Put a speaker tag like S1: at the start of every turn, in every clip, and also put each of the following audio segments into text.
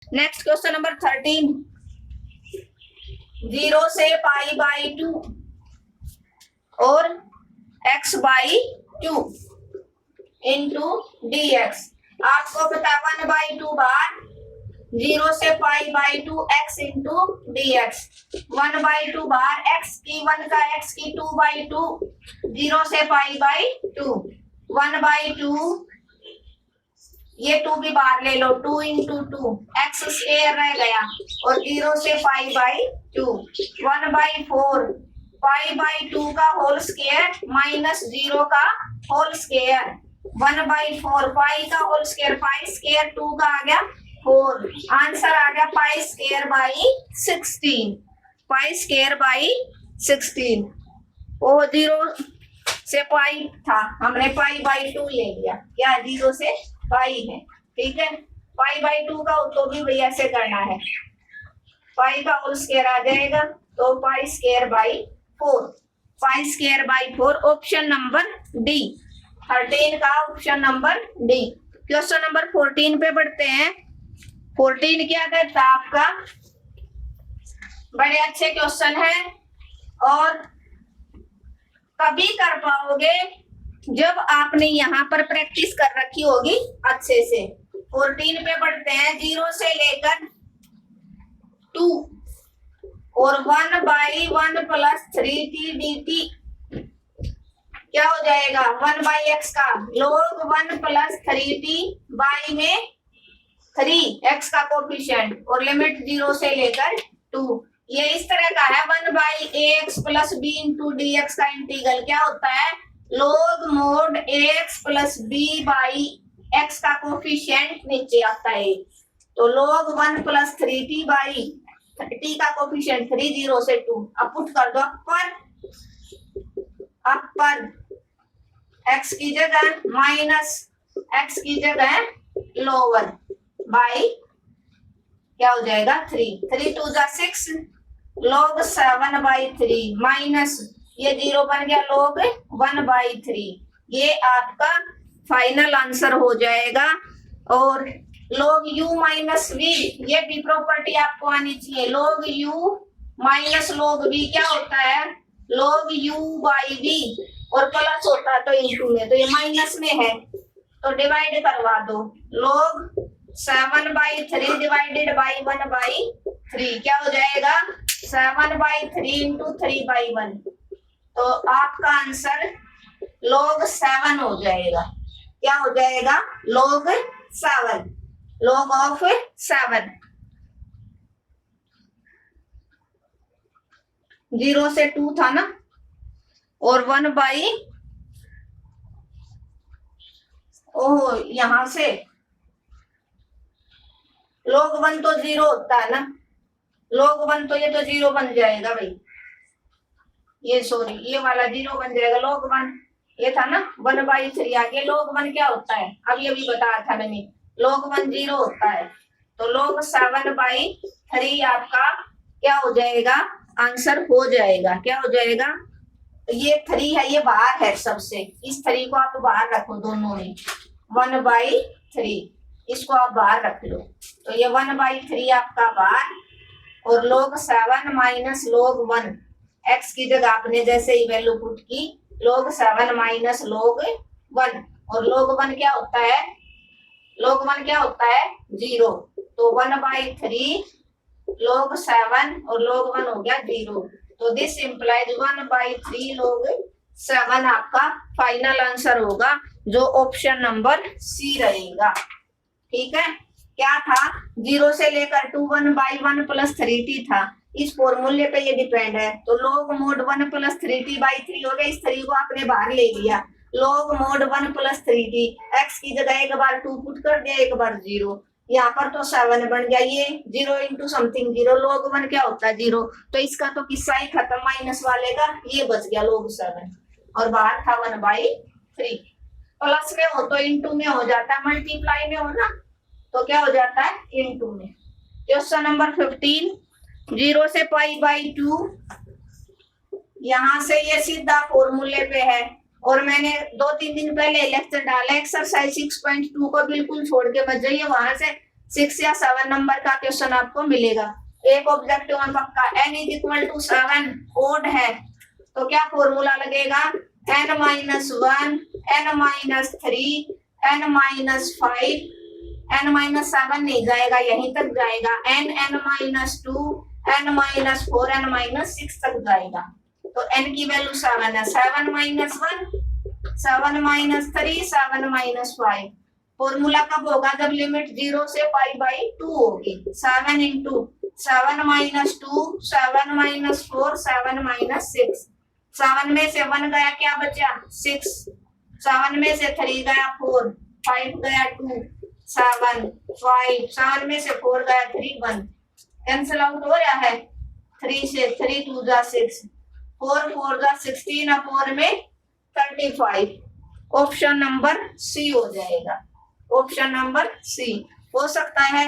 S1: Next question number 13, 0 से pi by 2 और x by 2 into d x. आपको पता 1/2 बार 0 से pi by 2 x into d x. 1/2 bar x की 1 का x की 2/2 0 से पाई बाई 2 1/2 ये 2 भी बाहर ले लो 2 इंटू 2 एक्स स्क्वायर रह गया और 0 से पाई बाई 2 1/4 पाई बाई 2 का होल स्क्वायर माइनस 0 का होल स्क्वायर 1/4 पाई का होल स्क्वायर पाई स्क्वायर 2 का आ गया 4। आंसर आ गया pi square by 16। Pi square by 16। वो 0 से पाई था, हमने पाई बाई 2 ले लिया। क्या 0 से पाई है, ठीक है। पाई बाई 2 का तो भी भैया ऐसे करना है, पाई का होल स्क्वायर आ जाएगा तो pi square by 4। Pi square by 4 option number D. 13 का option number D. Question number 14 पे बढ़ते हैं। 14 क्या कहता है आपका, बड़े अच्छे क्वेश्चन है और कभी कर पाओगे जब आपने यहाँ पर प्रैक्टिस कर रखी होगी अच्छे से। 14 पे बढ़ते हैं। 0 से लेकर 2 और 1/1 प्लस 3t dt क्या हो जाएगा 1/x का log 1 प्लस 3t बाई में 3x का कोफिशिएंट और लिमिट 0 से लेकर 2। ये इस तरह का है 1/ax plus b into d x का इंटीग्रल क्या होता है log mod ax plus b by x का कोफिशिएंट नीचे आता है तो log 1 plus 3t by t का कोफिशिएंट 3 0 से 2। अब पुट कर दो अपर x की जगह माइनस x की जगह लोअर बाई क्या हो जाएगा 3 3 2 जा 6 log 7/3 माइनस ये 0 बन गया log 1/3। ये आपका फाइनल आंसर हो जाएगा। और log u माइनस v ये भी प्रॉपर्टी आपको आनी चाहिए। log u minus log v क्या होता है log u बाई v और प्लस होता है तो इंटू में, तो ये माइनस में है तो डिवाइड करवा दो। log 7/3 डिवाइडेड बाई 1/3 क्या हो जाएगा 7/3 इंटू 3/1 तो आपका आंसर log 7 हो जाएगा। क्या हो जाएगा log 7 log ऑफ 7। 0 से 2 था ना और 1 बाई ओह यहां से log 1 तो 0 होता है ना log 1 तो ये तो 0 बन जाएगा भाई, ये सॉरी ये वाला 0 बन जाएगा। log 1 ये था ना 1/3 आगे log 1 क्या होता है अब ये भी बताया था मैंने log 1 0 होता है तो log 7/3 आपका क्या हो जाएगा आंसर हो जाएगा। क्या हो जाएगा ये 3 है ये बाहर है सबसे, इस 3 को आप बाहर रखो दोनों में 1/3 इसको आप बाहर रख लो तो ये 1/3 आपका बाहर और log 7 माइनस log 1 x की जगह आपने जैसे ही वैल्यू पुट की log 7 माइनस log 1 और log 1 क्या होता है log 1 क्या होता है 0 तो 1/3 log 7 और log 1 हो गया 0 तो दिस इंप्लाइज 1/3 log 7 आपका फाइनल आंसर होगा जो ऑप्शन नंबर सी रहेगा। ठीक है क्या था 0 से लेकर 2 1/1 प्लस 3t था, इस फॉर्मूले पे ये डिपेंड है तो log mod 1 प्लस 3t/3 हो गया। इस 3 को आपने बाहर ले लिया log mod 1 plus 3t x की जगह एक बार 2 पुट कर दिया एक बार 0 यहाँ पर तो 7 बन गया ये 0 इंटू समथिंग 0 log 1 क्या होता है 0 तो इसका तो किस्सा ही खत्म माइनस वाले का ये बच गया log 7 और बाहर था 1/3। प्लस में हो तो इंटू में हो जाता है, मल्टीप्लाई में हो ना तो क्या हो जाता है इंटू में। क्वेश्चन नंबर 15 0 से π/2 यहाँ से ये सीधा फॉर्मूले पे है और मैंने 2-3 दिन पहले लेक्चर डाला एक्सरसाइज 6.2 को बिल्कुल छोड़ के मत जाइए, वहां से 6 या 7 नंबर का क्वेश्चन आपको मिलेगा। एक ऑब्जेक्टिव में पक्का n is equal to 7 odd है तो क्या फॉर्मूला लगेगा, n minus 1, n minus 3, n minus 5, n minus 7 नहीं जाएगा, यहीं तक जाएगा, n minus 2, n minus 4, n minus 6 तक जाएगा। तो n की वैल्यू 7 है, 7 माइनस 1, 7 माइनस 3, 7 माइनस 5। फॉर्मूला कब होगा, जब लिमिट 0 से पाई बाई 2 होगी। 7 इंटू 7 माइनस 2, 7 माइनस 4, 7 माइनस 6। 7 में से 1 गया, क्या बचा 6। 7 में से 3 गया 4, 5 गया 2, 7, 5, 7 में से 4 गया 3, 1 कैंसिल आउट हो रहा है। 3 से 3 2 जा 6, 4 4 जा 16, 4 में 35। ऑप्शन नंबर सी हो जाएगा, ऑप्शन नंबर सी हो सकता है।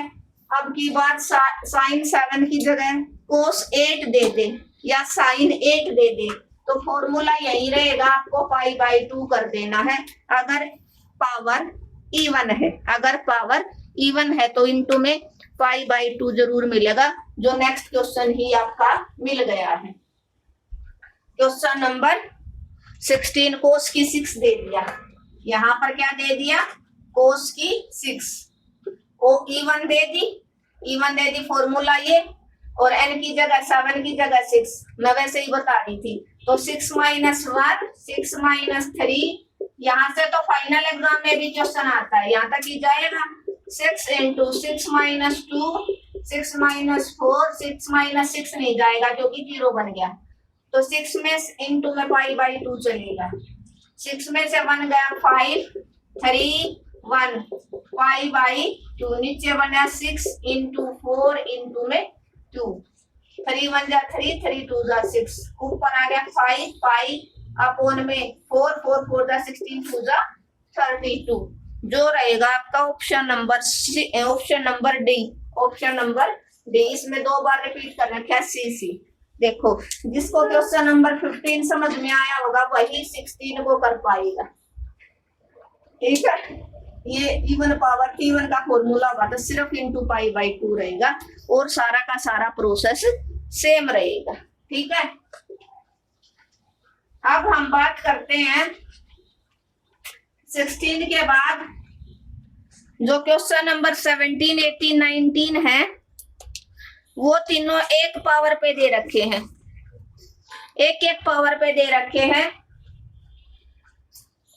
S1: अब की बात साइन 7 की जगह कोस 8 दे दे या साइन 8 दे दे तो फॉर्मूला यही रहेगा, आपको पाई बाई 2 कर देना है अगर पावर इवन है। अगर पावर इवन है तो इनटू में पाई बाई 2 जरूर मिलेगा, जो नेक्स्ट क्वेश्चन ही आपका मिल गया है। क्वेश्चन नंबर 16 कोस की 6 दे दिया, यहां पर क्या दे दिया, कोस की 6, ओ इवन दे दी फॉर्मूला ये, और n की जगह 7 की जगह 6 मैं वैसे ही बता दी थी। तो 6 माइनस 1, 6 माइनस 3, यहाँ से तो फाइनल एग्जाम में भी क्वेश्चन आता है, यहाँ तक ही जाएगा। 6 इंटू 6 माइनस 2, 6 माइनस 4, 6 माइनस 6 नहीं जाएगा क्योंकि 0 बन गया, तो 6 में इंटू में पाई बाई 2 चलेगा। 6 में से 1 गया 5, 3, 1 पाई बाई 2, नीचे बना 6 इंटू 4 इंटू में 2, 3 1 जा 3, 3 2 जा 6, ऊपर आ गया 5 पाई अपॉन में 4 4 4 जा 16, 2 जा 32, जो रहेगा आपका option number option number D, option number D. इसमें 2 बार रिपीट कर रखा है सी। देखो जिसको क्वेश्चन नंबर 15 समझ में आया होगा वही 16 को कर पाएगा, ठीक है। ये इवन पावर T1 का फॉर्मूला होगा तो सिर्फ इंटू पाई बाई 2 रहेगा और सारा का सारा प्रोसेस सेम रहेगा, ठीक है। अब हम बात करते हैं 16 के बाद जो क्वेश्चन नंबर 17, 18, 19 है, वो तीनों एक पावर पे दे रखे हैं, एक पावर पे दे रखे हैं,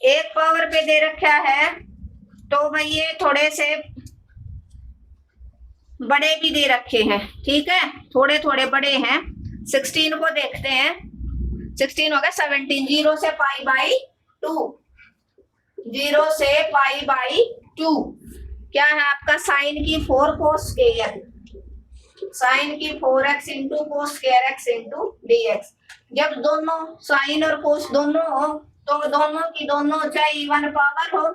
S1: एक पावर पे दे रखा है। तो भाई ये थोड़े से बड़े भी दे रखे हैं, ठीक है, थोड़े थोड़े बड़े हैं। 16 को देखते हैं, 16 हो गया 17, 0 से पाई बाई 2, 0 से पाई बाई 2 क्या है आपका, साइन की 4 कोस स्क्वायर, साइन की 4x into cos square x into dx। जब दोनों साइन और कोस दोनों हो तो दोनों की दोनों चाहे इवन पावर हो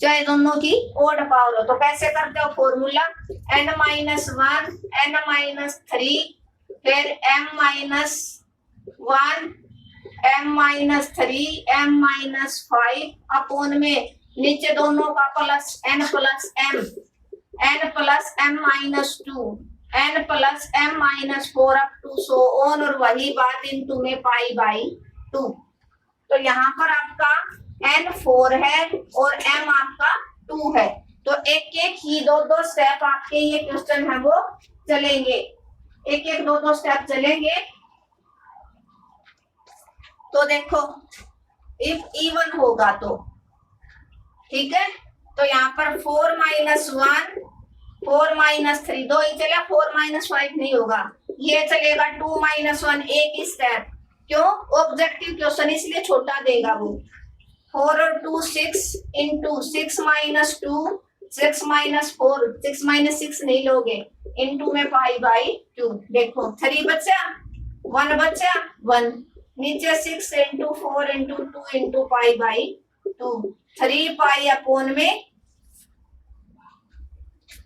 S1: चाहे दोनों की ओड पावर हो, तो कैसे करते हो formula, n minus 1, n minus 3, फिर m minus 1, m minus 3, m minus 5 upon में नीचे दोनों का plus n plus m minus 2, n plus m minus 4 up to so on, और वही बात इनटू में पाई बाई 2। तो यहाँ पर आपका n 4 है और m आपका 2 है, तो एक एक ही 2 स्टेप आपके ये क्वेश्चन है वो चलेंगे, एक एक 2 स्टेप चलेंगे। तो देखो इफ इवन होगा तो ठीक है, तो यहाँ पर 4 माइनस 1, 4 माइनस 3 2 ही चलेगा, 4 माइनस 5 नहीं होगा, ये चलेगा 2 माइनस 1 एक ही स्टेप, क्यों, ऑब्जेक्टिव क्वेश्चन इसलिए छोटा देगा वो। 4 और 2 6 इंटू 6 माइनस 2, 6 माइनस 4, 6 माइनस 6 नहीं लोगे, इंटू में पाई बाई 2। देखो 3 बचा, 1 बचा, 1 नीचे 6 into 4 into 2 into pi by 2, 3 pi upon में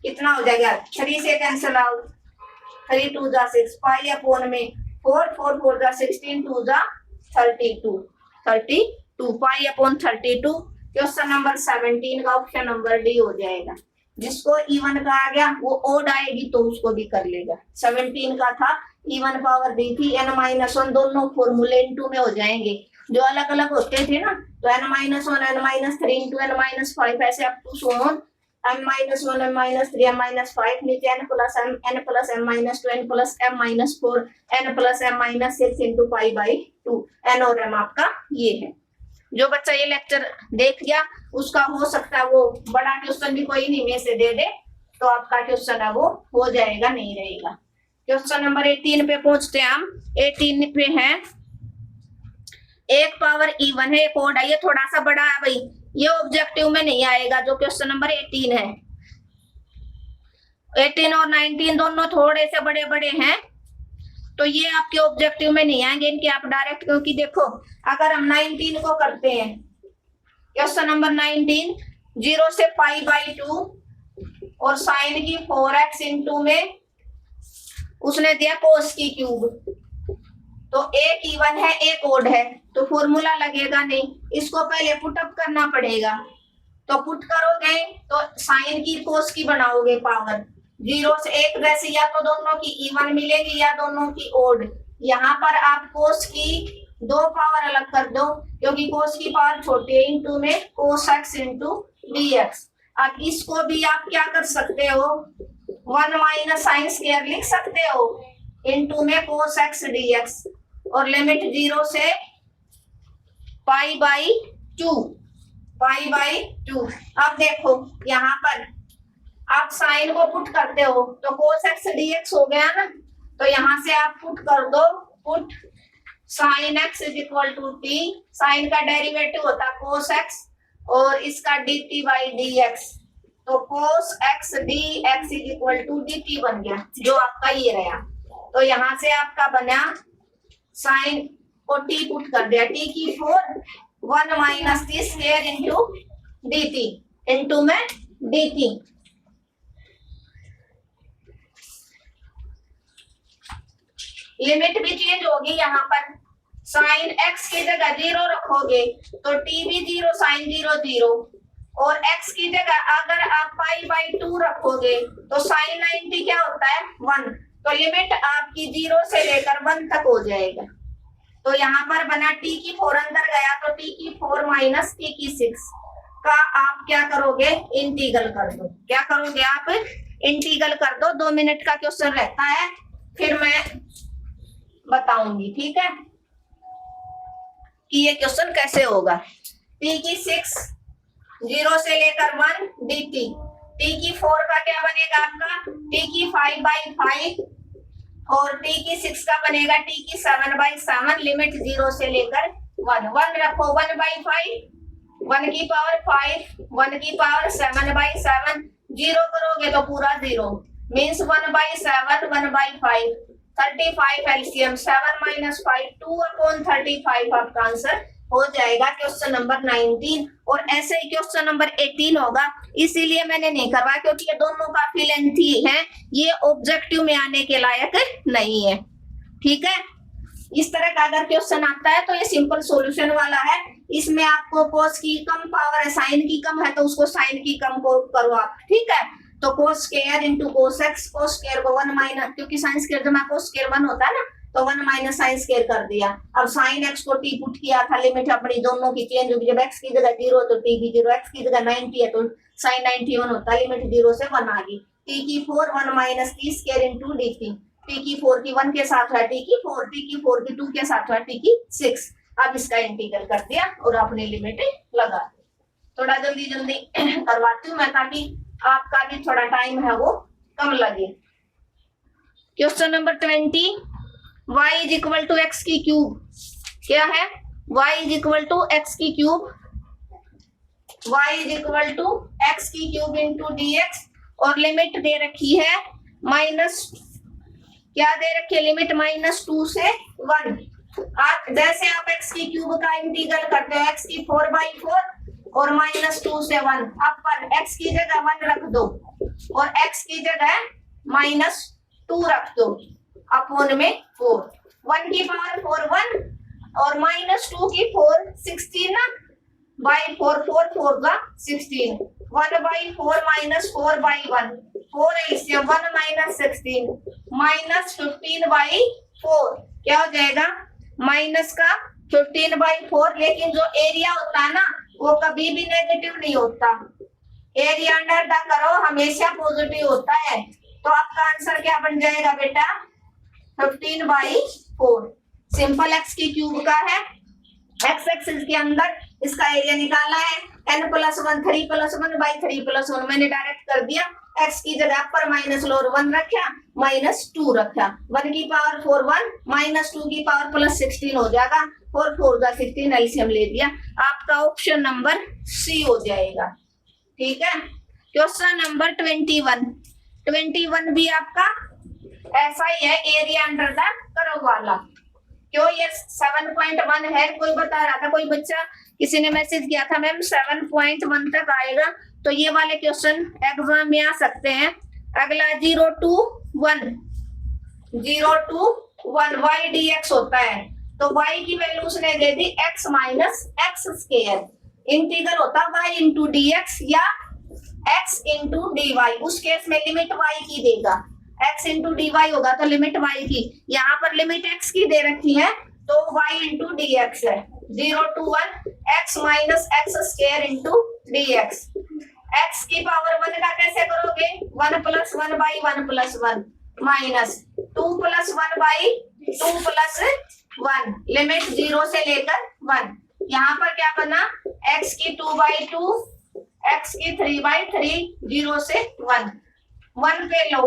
S1: कितना हो जाएगा, 3 से कैंसिल आउट, 3 2 जा 6 पाई अपॉन में 4 4 4 जा 16, 2 जा 32 पाई अपॉन 32। क्वेश्चन नंबर 17 का ऑप्शन नंबर डी हो जाएगा। जिसको इवन का आ गया वो ओड आएगी तो उसको भी कर लेगा। 17 का था इवन पावर दी थी n-1, दोनों फॉर्मूले इनटू में हो जाएंगे। जो अलग अलग होते थे ना तो n-1 n-3 इंटू n-5 ऐसे up to so on m-1 m-3 m-5 नीचे n plus m n+m-2 n+m-4 n+m-6 into π/2 n और m आपका ये है। जो बच्चा ये लेक्चर देख गया उसका हो सकता है वो बड़ा क्वेश्चन भी कोई नहीं में से दे दे तो आपका क्वेश्चन है वो हो जाएगा, नहीं रहेगा। क्वेश्चन नंबर 18 पे पहुंचते हैं हम। 18 पे है एक पावर इवन है, एक ओड है, ये थोड़ा सा बड़ा है भाई, ये ऑब्जेक्टिव में नहीं आएगा। जो क्वेश्चन नंबर 18 है, 18 और 19 दोनों थोड़े से बड़े बड़े हैं तो ये आपके ऑब्जेक्टिव में नहीं आएंगे इनके आप डायरेक्ट, क्योंकि देखो अगर हम 19 को करते हैं क्वेश्चन नंबर 19 0 से π/2 और साइन की 4x इंटू में उसने दिया कोस की क्यूब, तो एक इवन है एक ओड है तो फॉर्मूला लगेगा नहीं, इसको पहले पुटअप करना पड़ेगा। तो पुट करोगे तो साइन की कोस की बनाओगे पावर 0 से 1 जैसे, या तो दोनों की इवन मिलेगी या दोनों की ओड। यहाँ पर आप कोस की 2 पावर अलग कर दो क्योंकि कोस की पावर छोटी है, इंटू में कोस x इंटू dx। अब इसको भी आप क्या कर सकते हो 1 माइनस साइन स्क्वायर लिख सकते हो इंटू में कोस x dx और लिमिट 0 से π/2 अब देखो यहाँ पर आप साइन को पुट करते हो तो cos x dx हो गया ना, तो यहाँ से आप पुट कर दो, put sine x is equal to t, sine का डेरिवेटिव होता है cos x और इसका dt/dx, तो cos x dx is equal to dt बन गया जो आपका ये रहा। तो यहाँ से आपका बना साइन को t पुट कर दिया, t की 4 1 minus t square into dt into में dt। लिमिट भी चेंज होगी, यहाँ पर साइन x की जगह 0 रखोगे तो t भी 0 साइन 0 0 और x की जगह अगर आप π/2 रखोगे तो साइन 90 क्या होता है 1, तो लिमिट आपकी 0 से लेकर 1 तक हो जाएगा। तो यहाँ पर बना t की 4 अंदर गया तो t की 4 माइनस t की 6 का आप क्या करोगे इंटीग्रल कर दो। क्या करोगे आप इंटीग्रल कर दो। 2 मिनट का क्वेश्चन रहता है फिर मैं बताऊंगी, ठीक है कि ये क्वेश्चन कैसे होगा। t की 6 0 से लेकर 1 dt, t की 4 का क्या बनेगा आपका t की 5/5 और t की 6 का बनेगा t की 7/7, लिमिट 0 से लेकर 1 1 रखो 1/5 1 की पावर 5 1 की पावर 7/7 0 करोगे तो पूरा 0 मीन्स 1/7 1/5 35 एलसीएम 7 माइनस 5 2/35 आपका आंसर हो जाएगा क्वेश्चन नंबर 19। और ऐसे ही क्वेश्चन नंबर 18 होगा, इसीलिए मैंने नहीं करवाया क्योंकि ये दोनों काफी लेंथी हैं, ये ऑब्जेक्टिव में आने के लायक नहीं है, ठीक है। इस तरह का अगर क्वेश्चन आता है तो ये सिंपल सॉल्यूशन वाला है, इसमें आपको कोस की कम पावर है, साइन की कम है तो उसको साइन की कम को करो आप, ठीक है। तो cos square into cos x, cos square को 1 माइनस, क्योंकि साइन स्क्वायर जमा कोस स्क्वायर 1 होता है ना, तो 1 माइनस साइन स्क्वायर कर दिया। अब साइन एक्स को टी पुट किया था, लिमिट अपनी दोनों की चेंज होगी, जब एक्स की जगह 0 तो टी की 0, एक्स की जगह 90 है तो साइन 91 होता है, लिमिट 0 से 1 आ गई। टी की 4 1 minus T square into D T, T की 4 की 1 के साथ है टी की 4, टी की 4 की 2 के साथ है टी की 6। अब इसका इंटीग्रल कर दिया और अपनी लिमिट लगा दी। थोड़ा जल्दी जल्दी करवाती हूँ मैं ताकि आपका भी थोड़ा टाइम है वो कम लगे। Question number 20, y is equal to x की क्यूब, क्या है y is equal to x की cube, y is equal to x की क्यूब इंटू डी एक्स और लिमिट दे रखी है माइनस, क्या दे रखी है लिमिट -2 से 1। जैसे आप x की क्यूब का इंटीग्रल करते हो, x की 4/4 और -2 से 1, अब पर x की जगह 1 रख दो और x की जगह -2 रख दो अपॉन में 4, 1 की पावर 4 1 और -2 की 4 16 ना, बाई 4 4 4 का 16 1/4 माइनस 4/1, 4 एलसीएम 1 माइनस 16 माइनस 15/4 क्या हो जाएगा माइनस का 15/4। लेकिन जो एरिया होता है ना वो कभी भी नेगेटिव नहीं होता, एरिया अंडर द करो हमेशा पॉजिटिव होता है। तो आपका आंसर क्या बन जाएगा बेटा 15/4। सिंपल एक्स की क्यूब का है, एक्स एक्सिस के अंदर इसका एरिया निकालना है। n+1 3+1/3+1 मैंने डायरेक्ट कर दिया, x की जगह पर माइनस लोअर 1 रखा -2 रखा, 1 की पावर 4 1 -2 की पावर +16 हो जाएगा, 4 4 जा 16 एलसीएम ले दिया। आपका ऑप्शन नंबर सी हो जाएगा। ठीक है, क्वेश्चन नंबर 21 भी आपका ऐसा ही है, एरिया अंडर द कर्व वाला। क्यों ये 7.1 है, कोई बता रहा था, कोई बच्चा किसी ने मैसेज किया था मैम 7.1 तक आएगा, तो ये वाले क्वेश्चन एग्जाम में आ सकते हैं। अगला 0 to 1 y dx होता है, तो y की वैल्यू उसने दे दी x minus x square, integral होता y इंटू dx या x इंटू डी वाई, उस केस में लिमिट y की देगा, x इंटू डी वाई होगा तो लिमिट y की, यहाँ पर लिमिट x की दे रखी है तो y इंटू डी एक्स है। 0 to 1 x minus x square into d x, x की पावर 1 का कैसे करोगे 1+1/1+1 माइनस 2+1/2+1 लिमिट 0 से लेकर 1। यहाँ पर क्या बना x की 2/2 x की 3/3 0 से 1 पे लो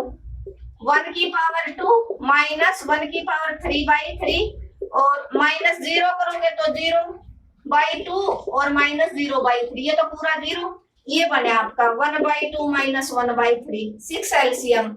S1: 1 की पावर 2 माइनस 1 की पावर 3/3 और माइनस 0 करोगे तो 0/2 और माइनस 0/3, ये तो पूरा 0, ये बने आपका 1/2 माइनस 1/3 6 एलसीएम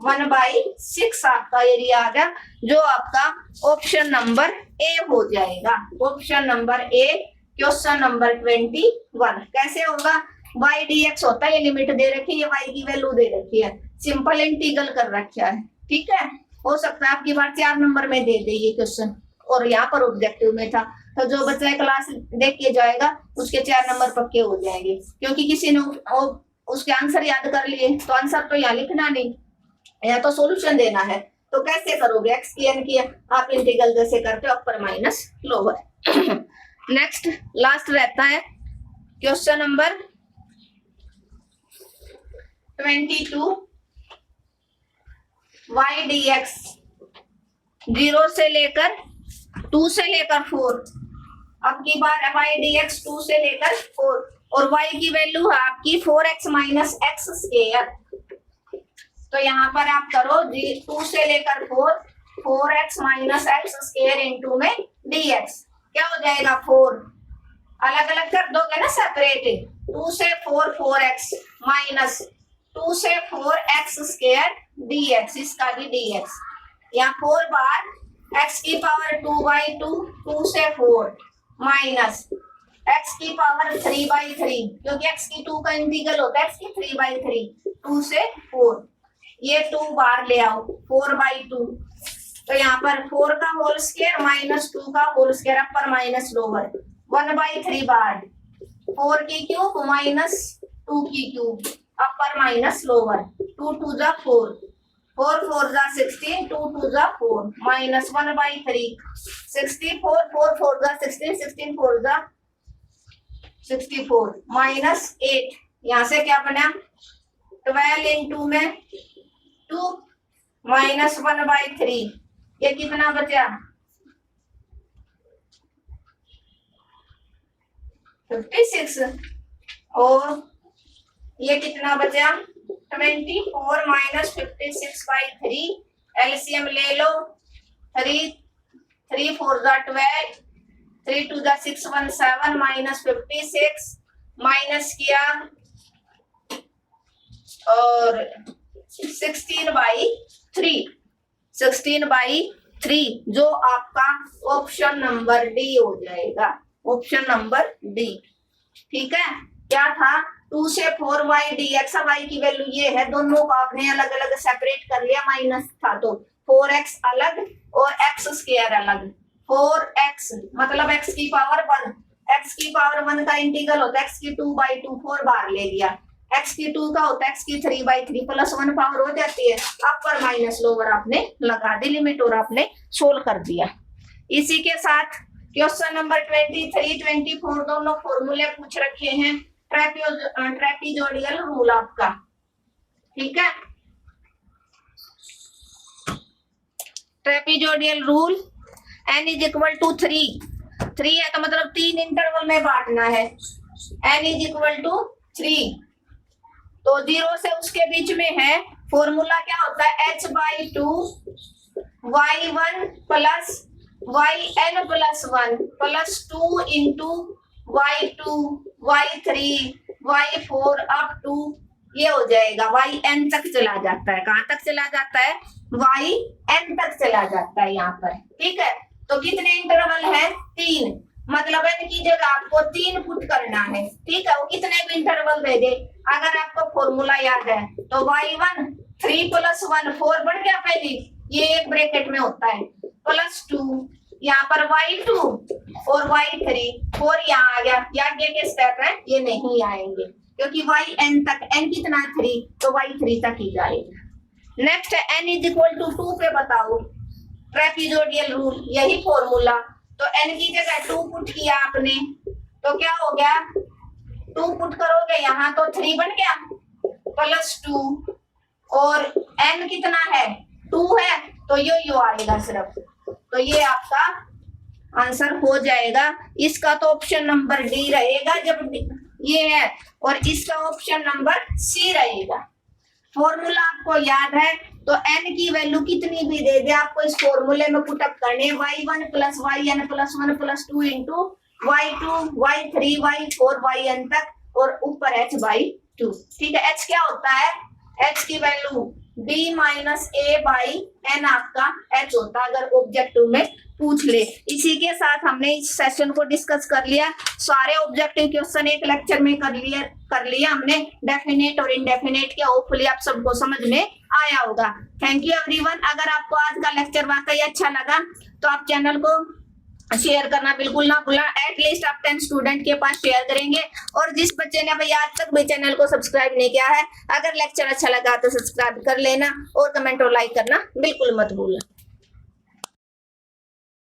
S1: 1/6 आपका एरिया आ गया, जो आपका ऑप्शन नंबर ए हो जाएगा। Option number A question number 21 कैसे होगा, y dx होता है, ये लिमिट दे रखी है, ये y की वैल्यू दे रखी है, सिंपल इंटीग्रल कर रखा है। ठीक है, हो सकता है आपकी बार 4 नंबर में दे दे ये क्वेश्चन, और यहाँ पर ऑब्जेक्टिव में था, तो जो बच्चा क्लास देख के जाएगा उसके 4 नंबर पक्के हो जाएंगे, क्योंकि किसी ने उसके आंसर याद कर लिए तो आंसर तो यहाँ लिखना नहीं, यहाँ तो सॉल्यूशन देना है। तो कैसे करोगे, एक्स की एन की आप इंटीग्रल जैसे करते हो अपर माइनस लोअर। नेक्स्ट लास्ट रहता है क्वेश्चन नंबर 22 y dx 0 से लेकर 2 से लेकर 4, अब की बार y dx 2 से लेकर 4 और y की वैल्यू है आपकी 4x माइनस एक्स स्क्वायर, तो यहाँ पर आप करो 2 से लेकर 4x minus x square into में dx, क्या हो जाएगा 4, अलग अलग कर दोगे ना सेपरेट, 2 से 4x माइनस 2 से 4x स्क्वायर dx, इसका भी dx, यहाँ 4 बार x की पावर 2/2 2 से 4 माइनस x की पावर 3/3, क्योंकि x की 2 का इंटीग्रल होता है x की 3/3 2 से 4, ये 2 बार ले आओ 4/2, तो यहाँ पर 4 का होल स्क्वायर माइनस 2 का whole square upper minus lower 1/3 बार 4 की क्यूब माइनस 2 की क्यूब अपर माइनस लोअर 2 2 जा 4 4 4 जा 16 2 2 जा 4 माइनस 1/3 64 4 4 जा 16 16 4 जा 64 माइनस 8, यहाँ से क्या बना 12 इंटू में 2 माइनस 1/3, ये कितना बचा 56 और ये कितना बचा 24 माइनस 56/3, एलसीएम ले लो 3 3 4 जा 12 3 2 जा 6 1 7 माइनस 56 माइनस किया और 16/3 जो आपका ऑप्शन नंबर डी हो जाएगा, ऑप्शन नंबर डी। ठीक है, क्या था 2 से 4y dx, y की वैल्यू ये है, दोनों को आपने अलग अलग सेपरेट कर लिया, माइनस था तो 4x अलग और x स्क्वायर अलग, 4x मतलब x की पावर 1 x की पावर 1 का इंटीग्रल होता है x की 2/2, 4 बार ले लिया। x की 2 का होता है x की 3/3 प्लस 1 पावर हो जाती है, अपर माइनस लोअर आपने लगा दी लिमिट और आपने सोल्व कर दिया। इसी के साथ क्वेश्चन नंबर 23, 24 दोनों फॉर्मूले पूछ रखे हैं। ट्रेपीजोडियल रूल आपका, ठीक है। Trapezoidal rule n is equal to 3 है तो मतलब 3 इंटरवल में बांटना है। n इज इक्वल टू 3 तो 0 से उसके बीच में है। फॉर्मूला क्या होता है, h/2 y1 plus yn plus 1 plus 2 into y2 y3 y4 up to ये हो जाएगा yn तक चला जाता है। कहां तक चला जाता है, yn तक चला जाता है यहाँ पर, ठीक है। तो कितने इंटरवल है, 3, मतलब n की जगह आपको 3 पुट करना है, ठीक है। वो कितने भी इंटरवल दे दे, अगर आपको फॉर्मूला याद है तो y1 3 प्लस 1 4 बढ़ गया पहले, ये एक ब्रैकेट में होता है, प्लस 2 यहाँ पर y2 और y3 4 यहाँ आ गया। ये आगे के स्टेप है ये नहीं आएंगे क्योंकि yn तक, n कितना 3 तो y3 तक ही जाएगा। Next n is equal to 2 पे बताओ ट्रेपीजोडियल रूल, यही फॉर्मूला। तो n की जगह 2 पुट किया आपने तो क्या हो गया, 2 पुट करोगे यहाँ तो 3 बन गया प्लस 2 और n कितना है 2 है तो यो आएगा सिर्फ। तो ये आपका आंसर हो जाएगा। इसका तो ऑप्शन नंबर डी रहेगा जब ये है, और इसका ऑप्शन नंबर सी रहेगा। फॉर्मूला आपको याद है तो n की वैल्यू कितनी भी दे दे आपको इस फॉर्मूले में पुटअप करने, y1 plus yn plus 1 plus 2 into y2 y3 y4 yn तक और ऊपर h/2, ठीक है। h क्या होता है, h की value b minus a by n आपका h होता है अगर ऑब्जेक्टिव में पूछ ले। इसी के साथ हमने इस सेशन को डिस्कस कर लिया, सारे ऑब्जेक्टिव क्वेश्चन एक लेक्चर में कर लिया हमने, डेफिनेट और इनडेफिनेट के। होपफुली आप सबको समझ में आया होगा। Thank you everyone. अगर आपको आज का लेक्चर वाकई अच्छा लगा तो आप चैनल को शेयर करना बिल्कुल ना भूलना। एटलीस्ट आप 10 स्टूडेंट के पास शेयर करेंगे। और जिस बच्चे ने भाई आज तक भी चैनल को सब्सक्राइब नहीं किया है, अगर लेक्चर अच्छा लगा तो सब्सक्राइब कर लेना और कमेंट और लाइक करना बिल्कुल मत भूलना।